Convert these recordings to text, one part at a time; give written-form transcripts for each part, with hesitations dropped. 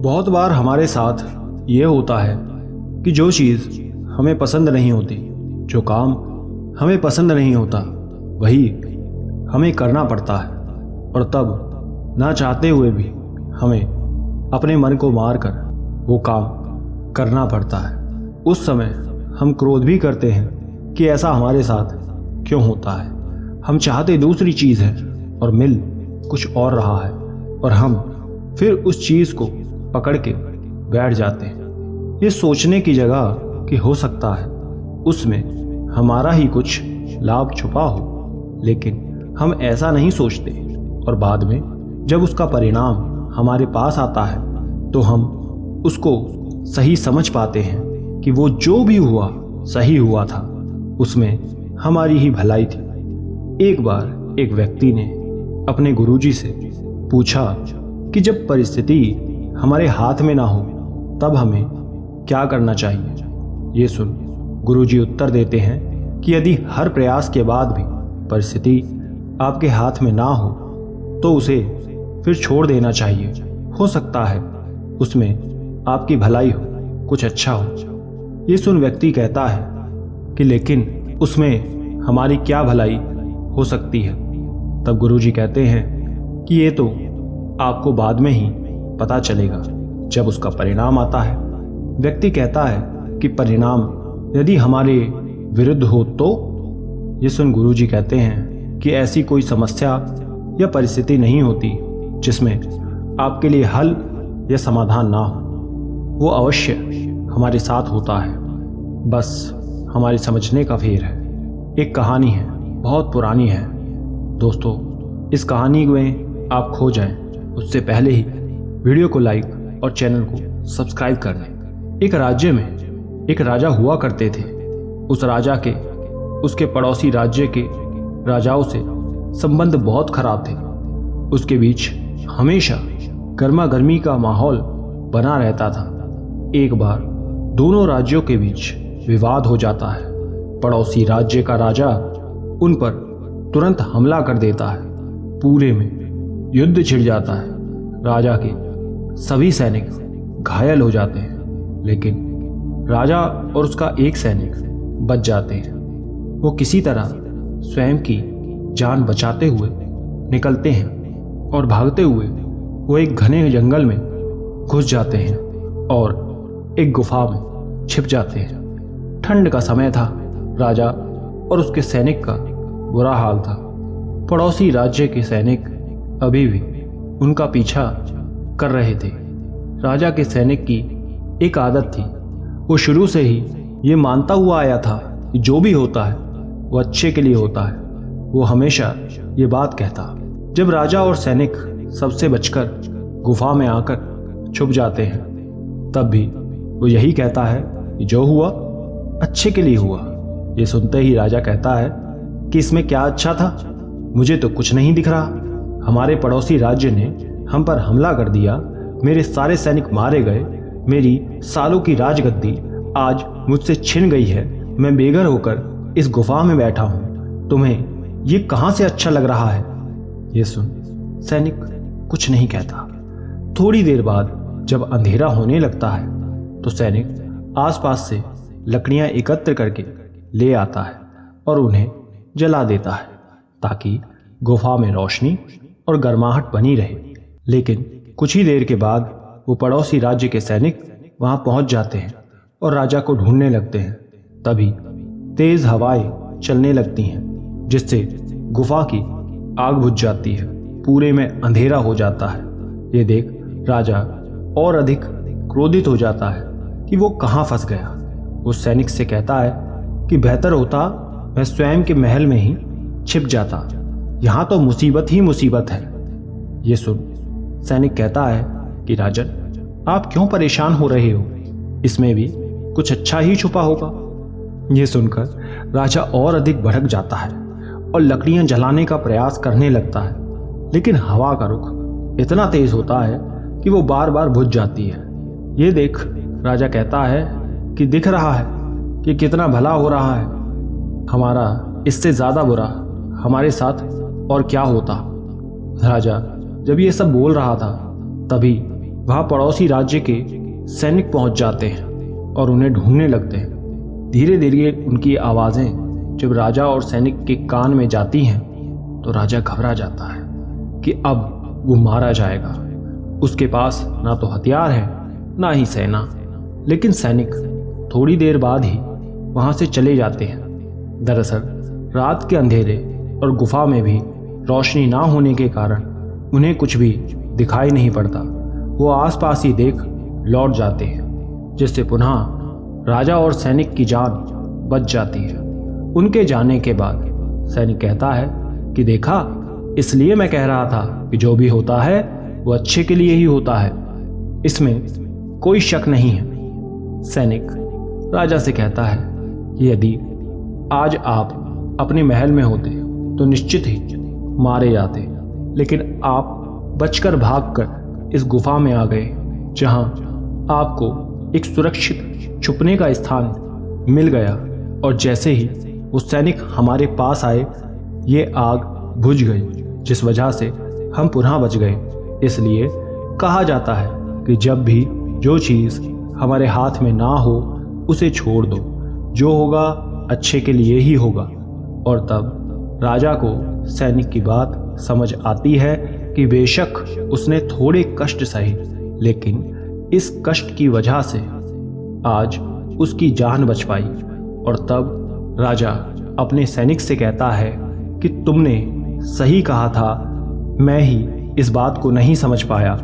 बहुत बार हमारे साथ ये होता है कि जो चीज़ हमें पसंद नहीं होती, जो काम हमें पसंद नहीं होता, वही हमें करना पड़ता है। और तब ना चाहते हुए भी हमें अपने मन को मार कर वो काम करना पड़ता है। उस समय हम क्रोध भी करते हैं कि ऐसा हमारे साथ क्यों होता है। हम चाहते दूसरी चीज़ है और मिल कुछ और रहा है, और हम फिर उस चीज़ को पकड़ के बैठ जाते हैं, ये सोचने की जगह कि हो सकता है उसमें हमारा ही कुछ लाभ छुपा हो। लेकिन हम ऐसा नहीं सोचते, और बाद में जब उसका परिणाम हमारे पास आता है तो हम उसको सही समझ पाते हैं कि वो जो भी हुआ सही हुआ था, उसमें हमारी ही भलाई थी। एक बार एक व्यक्ति ने अपने गुरुजी से पूछा कि जब परिस्थिति हमारे हाथ में ना हो तब हमें क्या करना चाहिए। ये सुन गुरुजी उत्तर देते हैं कि यदि हर प्रयास के बाद भी परिस्थिति आपके हाथ में ना हो तो उसे फिर छोड़ देना चाहिए। हो सकता है उसमें आपकी भलाई हो, कुछ अच्छा हो। ये सुन व्यक्ति कहता है कि लेकिन उसमें हमारी क्या भलाई हो सकती है। तब गुरुजी कहते हैं कि ये तो आपको बाद में ही पता चलेगा जब उसका परिणाम आता है। व्यक्ति कहता है कि परिणाम यदि हमारे विरुद्ध हो तो। ये सुन गुरुजी कहते हैं कि ऐसी कोई समस्या या परिस्थिति नहीं होती जिसमें आपके लिए हल या समाधान ना हो। वो अवश्य हमारे साथ होता है, बस हमारे समझने का फेर है। एक कहानी है, बहुत पुरानी है दोस्तों। इस कहानी में आप खो जाएं उससे पहले ही वीडियो को लाइक और चैनल को सब्सक्राइब कर लें। एक राज्य में एक राजा हुआ करते थे। उस राजा के उसके पड़ोसी राज्य के राजाओं से संबंध बहुत खराब थे। उसके बीच हमेशा गर्मा गर्मी का माहौल बना रहता था। एक बार दोनों राज्यों के बीच विवाद हो जाता है। पड़ोसी राज्य का राजा उन पर तुरंत हमला कर देता है। पूरे में युद्ध छिड़ जाता है। राजा के सभी सैनिक घायल हो जाते हैं, लेकिन राजा और उसका एक सैनिक बच जाते हैं। वो किसी तरह स्वयं की जान बचाते हुए निकलते हैं और भागते हुए वो एक घने जंगल में घुस जाते हैं और एक गुफा में छिप जाते हैं। ठंड का समय था। राजा और उसके सैनिक का बुरा हाल था। पड़ोसी राज्य के सैनिक अभी भी उनका पीछा कर रहे थे। राजा के सैनिक की एक आदत थी, वो शुरू से ही ये मानता हुआ आया था कि जो भी होता है वो अच्छे के लिए होता है। वो हमेशा ये बात कहता। जब राजा और सैनिक सबसे बचकर गुफा में आकर छुप जाते हैं, तब भी वो यही कहता है कि जो हुआ अच्छे के लिए हुआ। ये सुनते ही राजा कहता है कि इसमें क्या अच्छा था, मुझे तो कुछ नहीं दिख रहा। हमारे पड़ोसी राज्य ने हम पर हमला कर दिया, मेरे सारे सैनिक मारे गए, मेरी सालों की राजगद्दी आज मुझसे छिन गई है। मैं बेघर होकर इस गुफा में बैठा हूँ, तुम्हें ये कहाँ से अच्छा लग रहा है। ये सुन सैनिक कुछ नहीं कहता। थोड़ी देर बाद जब अंधेरा होने लगता है तो सैनिक आसपास से लकड़ियां एकत्र करके ले आता है और उन्हें जला देता है ताकि गुफा में रोशनी और गर्माहट बनी रहे। लेकिन कुछ ही देर के बाद वो पड़ोसी राज्य के सैनिक वहां पहुंच जाते हैं और राजा को ढूंढने लगते हैं। तभी तेज हवाएं चलने लगती हैं जिससे गुफा की आग बुझ जाती है। पूरे में अंधेरा हो जाता है। ये देख राजा और अधिक क्रोधित हो जाता है कि वो कहाँ फंस गया। वो सैनिक से कहता है कि बेहतर होता मैं स्वयं के महल में ही छिप जाता, यहाँ तो मुसीबत ही मुसीबत है। ये सुन सैनिक कहता है कि राजन आप क्यों परेशान हो रहे हो, इसमें भी कुछ अच्छा ही छुपा होगा। ये सुनकर राजा और अधिक भड़क जाता है और लकड़ियां जलाने का प्रयास करने लगता है, लेकिन हवा का रुख इतना तेज होता है कि वो बार बार बुझ जाती है। ये देख राजा कहता है कि दिख रहा है कि कितना भला हो रहा है, हमारा इससे ज्यादा बुरा हमारे साथ और क्या होता। राजा जब ये सब बोल रहा था तभी वहाँ पड़ोसी राज्य के सैनिक पहुँच जाते हैं और उन्हें ढूंढने लगते हैं। धीरे धीरे उनकी आवाज़ें जब राजा और सैनिक के कान में जाती हैं तो राजा घबरा जाता है कि अब वो मारा जाएगा। उसके पास ना तो हथियार है ना ही सेना, लेकिन सैनिक थोड़ी देर बाद ही वहाँ से चले जाते हैं। दरअसल रात के अंधेरे और गुफा में भी रोशनी ना होने के कारण उन्हें कुछ भी दिखाई नहीं पड़ता। वो आसपास ही देख लौट जाते हैं, जिससे पुनः राजा और सैनिक की जान बच जाती है। उनके जाने के बाद सैनिक कहता है कि देखा, इसलिए मैं कह रहा था कि जो भी होता है वो अच्छे के लिए ही होता है, इसमें कोई शक नहीं है। सैनिक राजा से कहता है कि यदि आज आप अपने महल में होते तो निश्चित ही मारे जाते, लेकिन आप बचकर भागकर इस गुफा में आ गए, जहां आपको एक सुरक्षित छुपने का स्थान मिल गया। और जैसे ही वो सैनिक हमारे पास आए, ये आग बुझ गई, जिस वजह से हम पुनः बच गए। इसलिए कहा जाता है कि जब भी जो चीज़ हमारे हाथ में ना हो उसे छोड़ दो, जो होगा अच्छे के लिए ही होगा। और तब राजा को सैनिक की बात समझ आती है कि बेशक उसने थोड़े कष्ट सहे, लेकिन इस कष्ट की वजह से आज उसकी जान बच पाई। और तब राजा अपने सैनिक से कहता है कि तुमने सही कहा था, मैं ही इस बात को नहीं समझ पाया।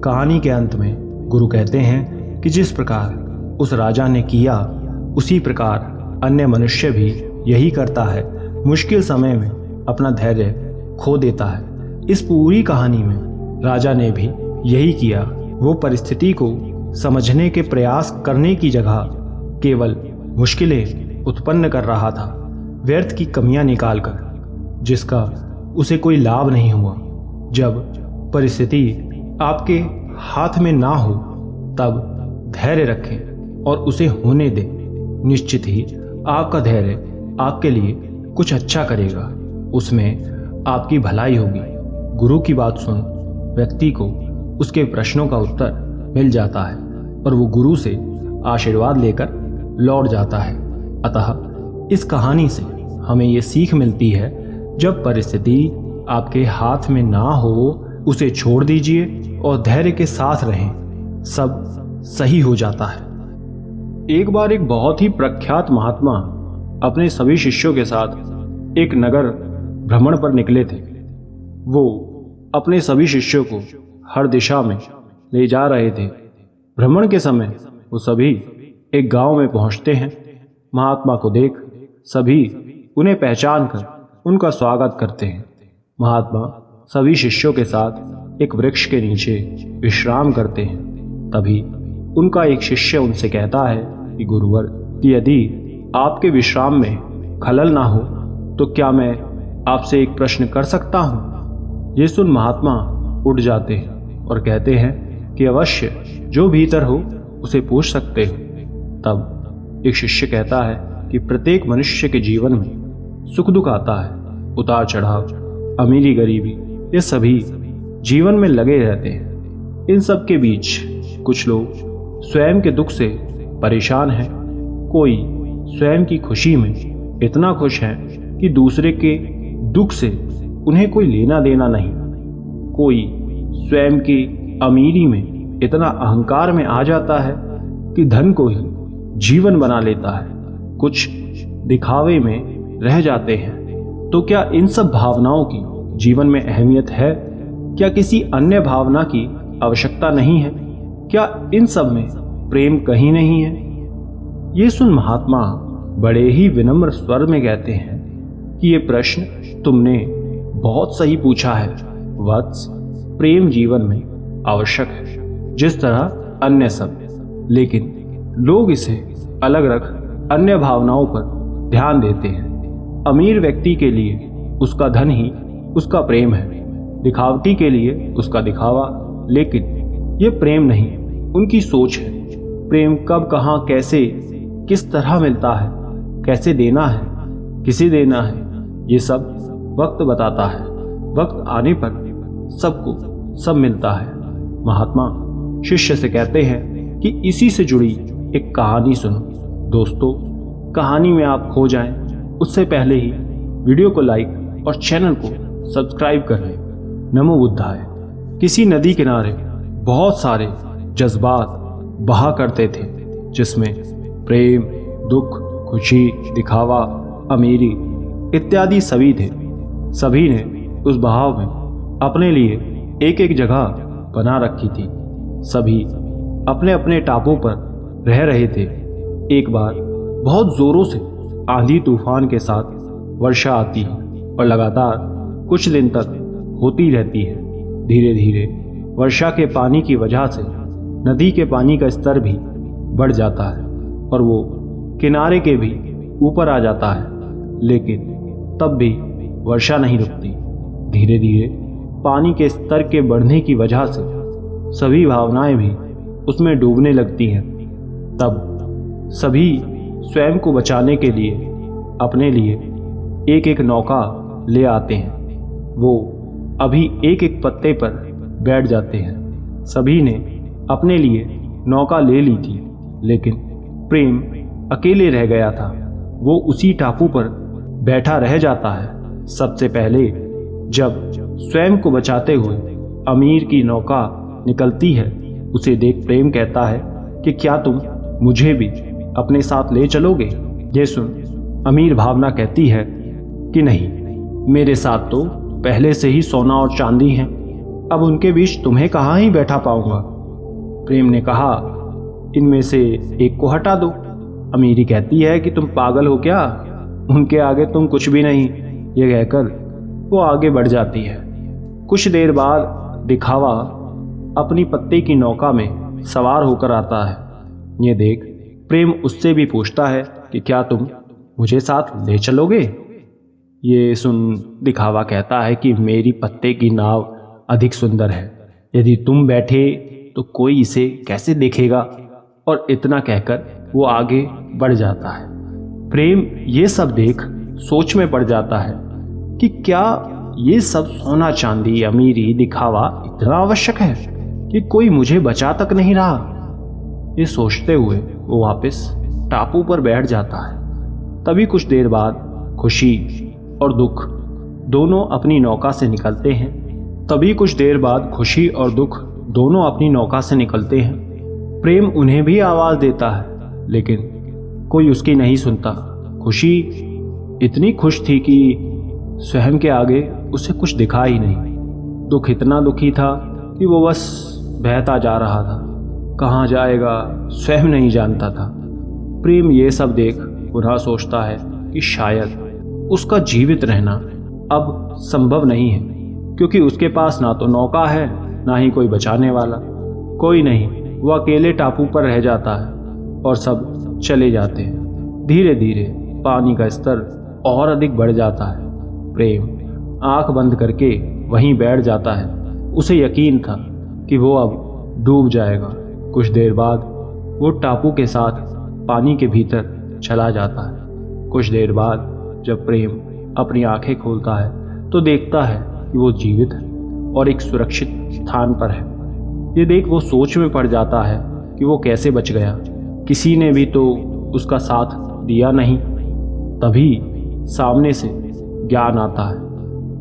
कहानी के अंत में गुरु कहते हैं कि जिस प्रकार उस राजा ने किया, उसी प्रकार अन्य मनुष्य भी यही करता है, मुश्किल समय में अपना धैर्य खो देता है। इस पूरी कहानी में राजा ने भी यही किया। वो परिस्थिति को समझने के प्रयास करने की जगह केवल मुश्किलें उत्पन्न कर रहा था, व्यर्थ की कमियां निकालकर, जिसका उसे कोई लाभ नहीं हुआ। जब परिस्थिति आपके हाथ में ना हो तब धैर्य रखें और उसे होने दें। निश्चित ही आपका धैर्य आपके लिए कुछ अच्छा करेगा, उसमें आपकी भलाई होगी। गुरु की बात सुन व्यक्ति को उसके प्रश्नों का उत्तर मिल जाता है और वो गुरु से आशीर्वाद लेकर लौट जाता है। अतः इस कहानी से हमें ये सीख मिलती है, जब परिस्थिति आपके हाथ में ना हो उसे छोड़ दीजिए और धैर्य के साथ रहें, सब सही हो जाता है। एक बार एक बहुत ही प्रख्यात महात्मा अपने सभी शिष्यों के साथ एक नगर भ्रमण पर निकले थे। वो अपने सभी शिष्यों को हर दिशा में ले जा रहे थे। भ्रमण के समय वो सभी एक गांव में पहुंचते हैं। महात्मा को देख सभी उन्हें पहचान कर उनका स्वागत करते हैं। महात्मा सभी शिष्यों के साथ एक वृक्ष के नीचे विश्राम करते हैं। तभी उनका एक शिष्य उनसे कहता है कि गुरुवर, कि यदि आपके विश्राम में खलल ना हो तो क्या मैं आपसे एक प्रश्न कर सकता हूँ? ये सुन महात्मा उठ जाते हैं और कहते हैं कि अवश्य, जो भीतर हो उसे पूछ सकते हो। तब एक शिष्य कहता है कि प्रत्येक मनुष्य के जीवन में सुख दुख आता है, उतार चढ़ाव, अमीरी गरीबी, ये सभी जीवन में लगे रहते हैं। इन सब के बीच कुछ लोग स्वयं के दुख से परेशान हैं, कोई स्वयं की खुशी में इतना खुश है कि दूसरे के दुख से उन्हें कोई लेना देना नहीं, कोई स्वयं की अमीरी में इतना अहंकार में आ जाता है कि धन को ही जीवन बना लेता है, कुछ दिखावे में रह जाते हैं। तो क्या इन सब भावनाओं की जीवन में अहमियत है? क्या किसी अन्य भावना की आवश्यकता नहीं है? क्या इन सब में प्रेम कहीं नहीं है? ये सुन महात्मा बड़े ही विनम्र स्वर में कहते हैं कि ये प्रश्न तुमने बहुत सही पूछा है वत्स। प्रेम जीवन में आवश्यक है जिस तरह अन्य सब, लेकिन लोग इसे अलग रख अन्य भावनाओं पर ध्यान देते हैं। अमीर व्यक्ति के लिए उसका धन ही उसका प्रेम है, दिखावटी के लिए उसका दिखावा, लेकिन ये प्रेम नहीं, उनकी सोच है। प्रेम कब, कहाँ, कैसे, किस तरह मिलता है, कैसे देना है, किसे देना है, ये सब वक्त बताता है। वक्त आने पर सबको सब मिलता है। महात्मा शिष्य से कहते हैं कि इसी से जुड़ी एक कहानी सुनो। दोस्तों, कहानी में आप खो जाएं उससे पहले ही वीडियो को लाइक और चैनल को सब्सक्राइब कर लें। नमो बुद्धाय। किसी नदी किनारे बहुत सारे जज्बात बहा करते थे, जिसमें प्रेम, दुख, खुशी, दिखावा, अमीरी इत्यादि सभी थे। सभी ने उस बहाव में अपने लिए एक एक जगह बना रखी थी। सभी अपने अपने टापू पर रह रहे थे। एक बार बहुत जोरों से आंधी तूफान के साथ वर्षा आती है और लगातार कुछ दिन तक होती रहती है। धीरे धीरे वर्षा के पानी की वजह से नदी के पानी का स्तर भी बढ़ जाता है और वो किनारे के भी ऊपर आ जाता है, लेकिन तब भी वर्षा नहीं रुकती। धीरे धीरे पानी के स्तर के बढ़ने की वजह से सभी भावनाएं भी उसमें डूबने लगती हैं। तब सभी स्वयं को बचाने के लिए अपने लिए एक एक नौका ले आते हैं। वो अभी एक एक पत्ते पर बैठ जाते हैं। सभी ने अपने लिए नौका ले ली थी, लेकिन प्रेम अकेले रह गया था। वो उसी टापू पर बैठा रह जाता है। सबसे पहले जब स्वयं को बचाते हुए अमीर की नौका निकलती है, उसे देख प्रेम कहता है कि क्या तुम मुझे भी अपने साथ ले चलोगे? ये सुन अमीर भावना कहती है कि नहीं, मेरे साथ तो पहले से ही सोना और चांदी हैं, अब उनके बीच तुम्हें कहाँ ही बैठा पाऊंगा। प्रेम ने कहा, इनमें से एक को हटा दो। अमीरी कहती है कि तुम पागल हो क्या, उनके आगे तुम कुछ भी नहीं। ये कहकर वो आगे बढ़ जाती है। कुछ देर बाद दिखावा अपनी पत्ते की नौका में सवार होकर आता है। ये देख प्रेम उससे भी पूछता है कि क्या तुम मुझे साथ ले चलोगे? ये सुन दिखावा कहता है कि मेरी पत्ते की नाव अधिक सुंदर है, यदि तुम बैठे तो कोई इसे कैसे देखेगा? और इतना कहकर वो आगे बढ़ जाता है। प्रेम ये सब देख सोच में पड़ जाता है कि क्या ये सब सोना चांदी, अमीरी, दिखावा इतना आवश्यक है कि कोई मुझे बचा तक नहीं रहा? ये सोचते हुए वो वापस टापू पर बैठ जाता है। तभी कुछ देर बाद खुशी और दुख दोनों अपनी नौका से निकलते हैं। प्रेम उन्हें भी आवाज देता है, लेकिन कोई उसकी नहीं सुनता। खुशी इतनी खुश थी कि स्वयं के आगे उसे कुछ दिखा ही नहीं। दुख इतना दुखी था कि वो बस बहता जा रहा था। कहाँ जाएगा स्वयं नहीं जानता था। प्रेम ये सब देख पुनः सोचता है कि शायद उसका जीवित रहना अब संभव नहीं है, क्योंकि उसके पास ना तो नौका है, ना ही कोई बचाने वाला। कोई नहीं, वो अकेले टापू पर रह जाता है और सब चले जाते हैं। धीरे धीरे पानी का स्तर और अधिक बढ़ जाता है। प्रेम आंख बंद करके वहीं बैठ जाता है। उसे यकीन था कि वो अब डूब जाएगा। कुछ देर बाद वो टापू के साथ पानी के भीतर चला जाता है। कुछ देर बाद जब प्रेम अपनी आंखें खोलता है तो देखता है कि वो जीवित है और एक सुरक्षित स्थान पर है। ये देख वो सोच में पड़ जाता है कि वो कैसे बच गया। किसी ने भी तो उसका साथ दिया नहीं। तभी सामने से ज्ञान आता है।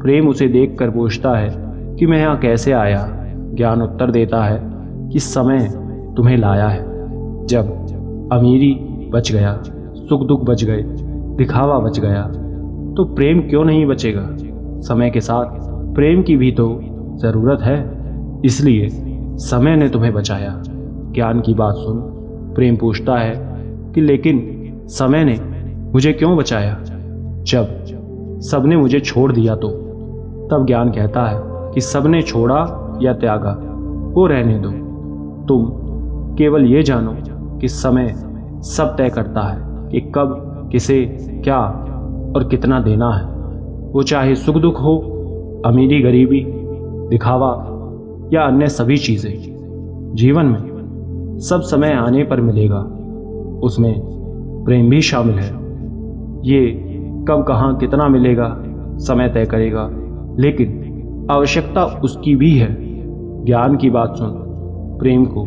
प्रेम उसे देखकर पूछता है कि मैं यहाँ कैसे आया? ज्ञान उत्तर देता है कि समय तुम्हें लाया है। जब अमीरी बच गया, सुख दुख बच गए, दिखावा बच गया, तो प्रेम क्यों नहीं बचेगा? समय के साथ प्रेम की भी तो ज़रूरत है, इसलिए समय ने तुम्हें बचाया। ज्ञान की बात सुन प्रेम पूछता है कि लेकिन समय ने मुझे क्यों बचाया? जब सबने मुझे छोड़ दिया तो? तब ज्ञान कहता है कि सबने छोड़ा या त्यागा वो रहने दो। तुम केवल ये जानो कि समय सब तय करता है कि कब, किसे, क्या और कितना देना है। वो चाहे सुख दुख हो, अमीरी गरीबी, दिखावा या अन्य सभी चीज़ें, जीवन में सब समय आने पर मिलेगा। उसमें प्रेम भी शामिल है। ये कब, कहाँ, कितना मिलेगा समय तय करेगा, लेकिन आवश्यकता उसकी भी है। ज्ञान की बात सुन प्रेम को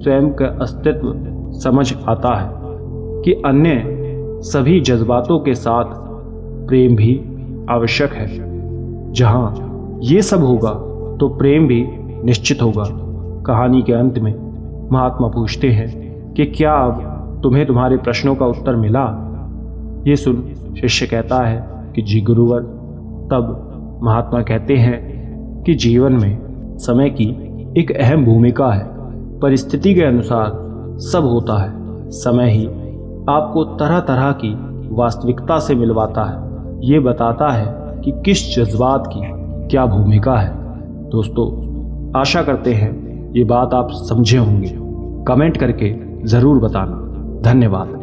स्वयं का अस्तित्व समझ आता है कि अन्य सभी जज्बातों के साथ प्रेम भी आवश्यक है। जहाँ ये सब होगा तो प्रेम भी निश्चित होगा। कहानी के अंत में महात्मा पूछते हैं कि क्या अब तुम्हें तुम्हारे प्रश्नों का उत्तर मिला? ये सुन शिष्य कहता है कि जी गुरुवर। तब महात्मा कहते हैं कि जीवन में समय की एक अहम भूमिका है। परिस्थिति के अनुसार सब होता है। समय ही आपको तरह तरह की वास्तविकता से मिलवाता है। ये बताता है कि किस जज्बात की क्या भूमिका है। दोस्तों, आशा करते हैं ये बात आप समझे होंगे। कमेंट करके ज़रूर बताना। धन्यवाद।